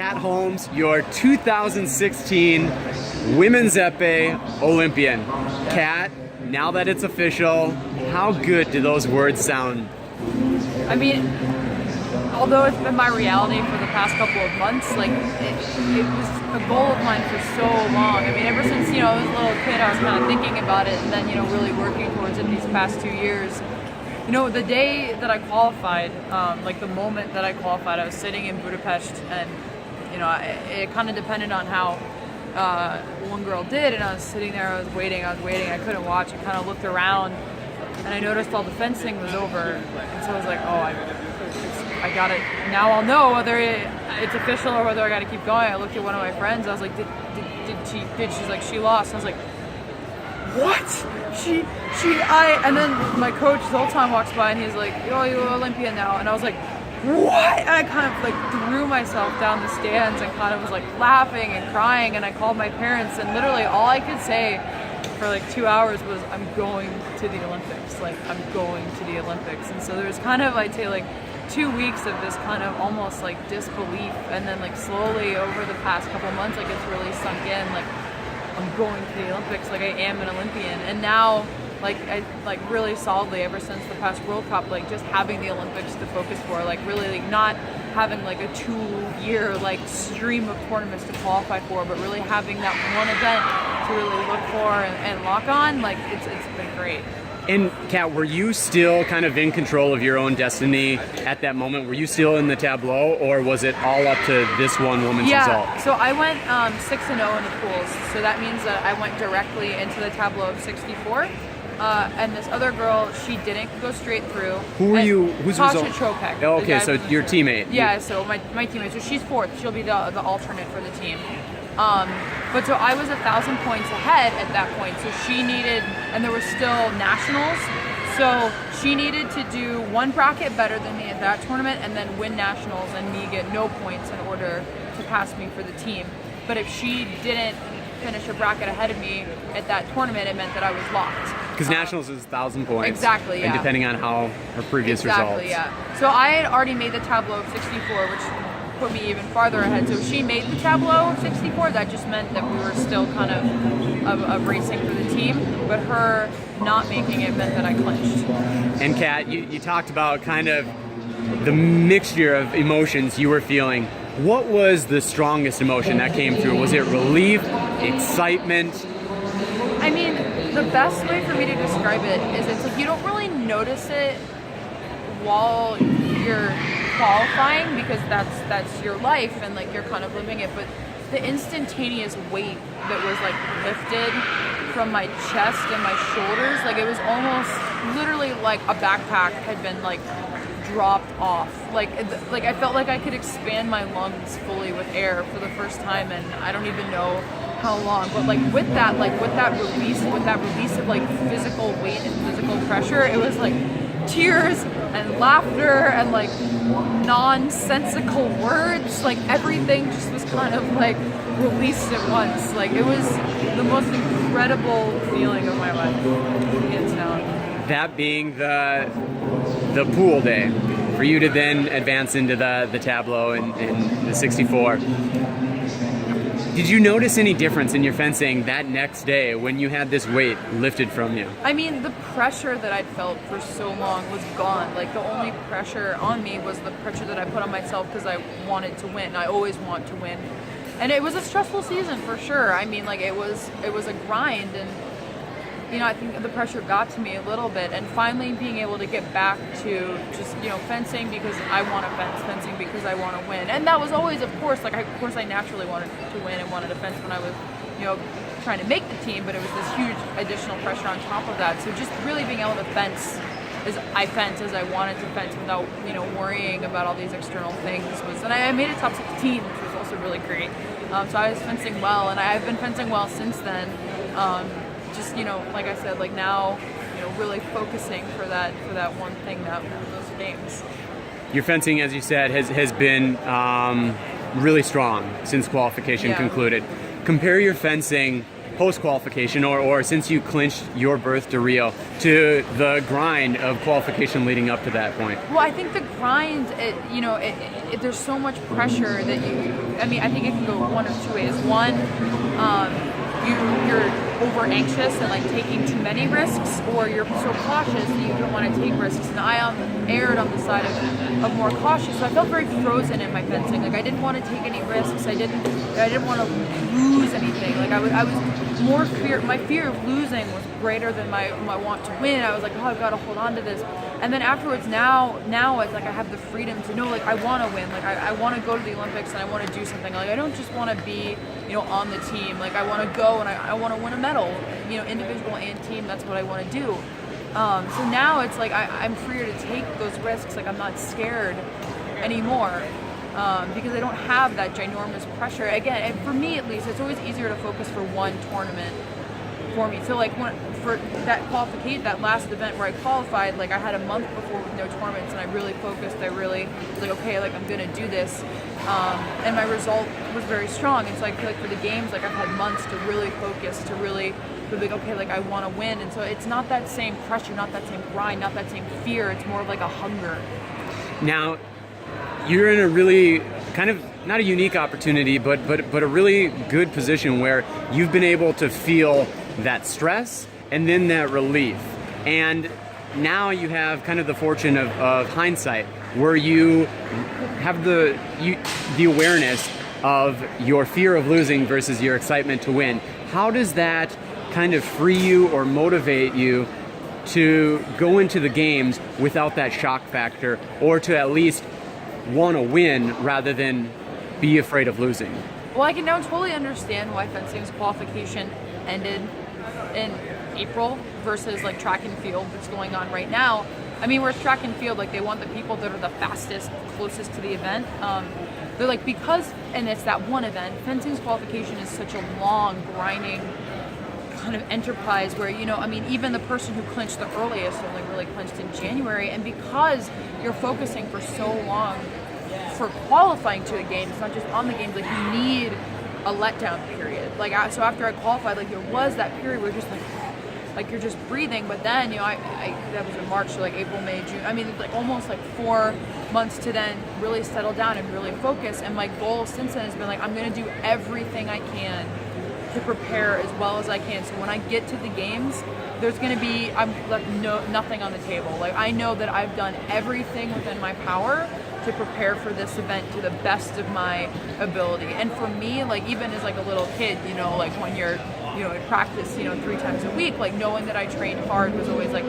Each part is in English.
Kat Holmes, your 2016 Women's Epee Olympian. Kat, now that it's official, how good do those words sound? I mean, although it's been my reality for the past couple of months, like it was a goal of mine for so long. I mean, ever since, I was a little kid, I was kind of thinking about it, and then, really working towards it these past 2 years. The day that I qualified, like the moment that I qualified, I was sitting in Budapest, and it kind of depended on how one girl did, and I was sitting there, I was waiting, I couldn't watch. I kind of looked around, and I noticed all the fencing was over, and so I was like, oh, I got it. Now I'll know whether it's official or whether I got to keep going. I looked at one of my friends. I was like, she's like, she lost. I was like, what? And then my coach Zoltan walks by and he's like, oh, you're Olympian now. And I was like, what? And I kind of like threw myself down the stands and kind of was like laughing and crying. And I called my parents, and literally all I could say for like 2 hours was, I'm going to the Olympics. Like, I'm going to the Olympics. And so there was kind of, I'd say, like 2 weeks of this kind of almost like disbelief. And then like slowly over the past couple months, like it's really sunk in, like I'm going to the Olympics, like I am an Olympian. And now, like I really solidly ever since the past World Cup, like just having the Olympics to focus for, like really like not having like a 2-year like stream of tournaments to qualify for, but really having that one event to really look for and lock on, like it's been great. And Kat, were you still kind of in control of your own destiny at that moment? Were you still in the tableau, or was it all up to this one woman's result? So I went 6-0 in the pools. So that means that I went directly into the tableau of 64. And this other girl, she didn't go straight through. Who were you? Whose Tasha result? Tropek. Oh, okay, so your teammate. Yeah, so my teammate. So she's fourth. She'll be the alternate for the team. But so I was 1,000 points ahead at that point. So she needed, and there were still nationals. So she needed to do one bracket better than me at that tournament, and then win nationals and me get no points in order to pass me for the team. But if she didn't finish a bracket ahead of me at that tournament, it meant that I was locked. Because nationals is 1,000 points. Exactly, yeah. And depending on how her previous results. Exactly, yeah. So I had already made the tableau of 64, which put me even farther ahead. So if she made the tableau of 64, that just meant that we were still kind of racing for the team. But her not making it meant that I clinched. And Kat, you talked about kind of the mixture of emotions you were feeling. What was the strongest emotion that came through? Was it relief, excitement? I mean, the best way for me to describe it is it's like you don't really notice it while you're qualifying, because that's your life and like you're kind of living it, but the instantaneous weight that was like lifted from my chest and my shoulders, like it was almost literally like a backpack had been like dropped off. Like I felt like I could expand my lungs fully with air for the first time, and I don't even know how long, but with that release of like physical weight and physical pressure, it was like tears and laughter and like nonsensical words, like everything just was kind of like released at once. Like it was the most incredible feeling of my life, hands down. That being the pool day, for you to then advance into the tableau in the 64. Did you notice any difference in your fencing that next day when you had this weight lifted from you? I mean, the pressure that I'd felt for so long was gone. Like the only pressure on me was the pressure that I put on myself because I wanted to win. I always want to win. And it was a stressful season for sure. I mean, like it was a grind, and I think the pressure got to me a little bit, and finally being able to get back to just, fencing because I want to fence, fencing because I want to win. And that was always, of course, I naturally wanted to win and wanted to fence when I was, trying to make the team, but it was this huge additional pressure on top of that. So just really being able to fence as I wanted to fence without, worrying about all these external things and I made a top 16, which was also really great. So I was fencing well, and I've been fencing well since then. Just, like I said, like now, really focusing for that one thing, those games. Your fencing, as you said, has been really strong since qualification concluded. Compare your fencing post-qualification or since you clinched your berth to Rio to the grind of qualification leading up to that point. Well, I think the grind, there's so much pressure that I mean, I think it can go one of two ways. One, you're over anxious and like taking too many risks, or you're so cautious that you don't want to take risks. And I erred on the side of more cautious, so I felt very frozen in my fencing. Like I didn't want to take any risks. I didn't want to lose anything. Like I was more my fear of losing was greater than my want to win. I was like, oh, I've got to hold on to this. And then afterwards, now it's like I have the freedom to know, like I want to win. Like I want to go to the Olympics and I want to do something. Like I don't just want to be, on the team. Like I want to go and I want to win a medal, individual and team. That's what I want to do. So now it's like I'm freer to take those risks. Like I'm not scared anymore because I don't have that ginormous pressure. Again, for me at least, it's always easier to focus for one tournament for me. So like for that qualification, that last event where I qualified, like I had a month before with no tournaments, and I really focused. I really was like, okay, like I'm gonna do this, and my result was very strong. It's like for the games, like I've had months to really focus, to really be like, okay, like I want to win, and so it's not that same pressure, not that same grind, not that same fear. It's more of like a hunger. Now, you're in a really kind of not a unique opportunity, but a really good position where you've been able to feel that stress and then that relief. And now you have kind of the fortune of hindsight, where you have the awareness of your fear of losing versus your excitement to win. How does that kind of free you or motivate you to go into the games without that shock factor, or to at least want to win rather than be afraid of losing? Well, I can now totally understand why fencing's qualification ended in April versus like track and field that's going on right now. I mean, whereas track and field, like they want the people that are the fastest, closest to the event. They're like, because, and it's that one event, fencing's qualification is such a long, grinding kind of enterprise where, I mean, even the person who clinched the earliest only really clinched in January. And because you're focusing for so long for qualifying to a game, it's not just on the games, like you need a letdown period. Like, so after I qualified, like there was that period where you're just like you're just breathing, but then, I that was in March, so like April, May, June, I mean, it's like almost like 4 months to then really settle down and really focus. And my goal since then has been like, I'm going to do everything I can to prepare as well as I can. So when I get to the games, there's going to be, I'm left nothing on the table. Like I know that I've done everything within my power to prepare for this event to the best of my ability. And for me, like even as like a little kid, like when you're, in practice, 3 times a week, like knowing that I trained hard was always like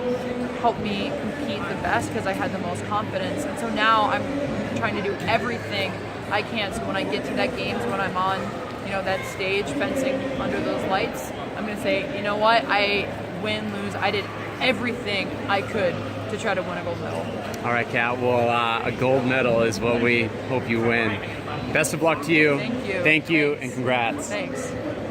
helped me compete the best because I had the most confidence. And so now I'm trying to do everything I can. So when I get to that games, when I'm on, that stage fencing under those lights, I'm going to say, you know what, I win, lose, I did everything I could to try to win a gold medal. All right, Kat. Well, a gold medal is what we hope you win. Best of luck to you. Thank you. Thank you, and congrats. Thanks.